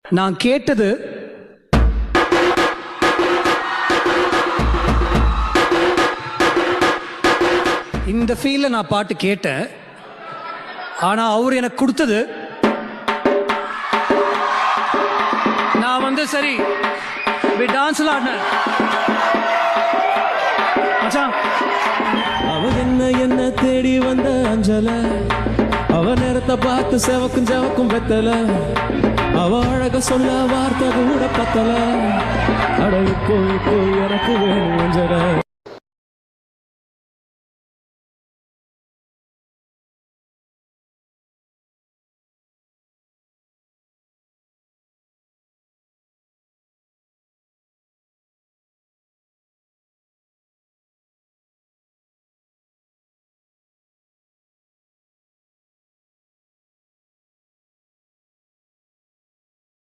நான் கேட்டது இந்த ஃபீல்ல நான் பாட்டு கேட்டேன். ஆனா அவர் எனக்கு கொடுத்தது நான் வந்து சரி டான்ஸ்ல ஆடினேன் மச்சான். அவ என்ன தேடி வந்த அஞ்சல, அவ நேரத்தை பார்த்து செவக்கும் செவக்கும் பெத்தல, அவ அழக சொல்ல வார்த்தை கூட பத்தல. அட இப்போ எனக்கு வேணும் அஞ்சல.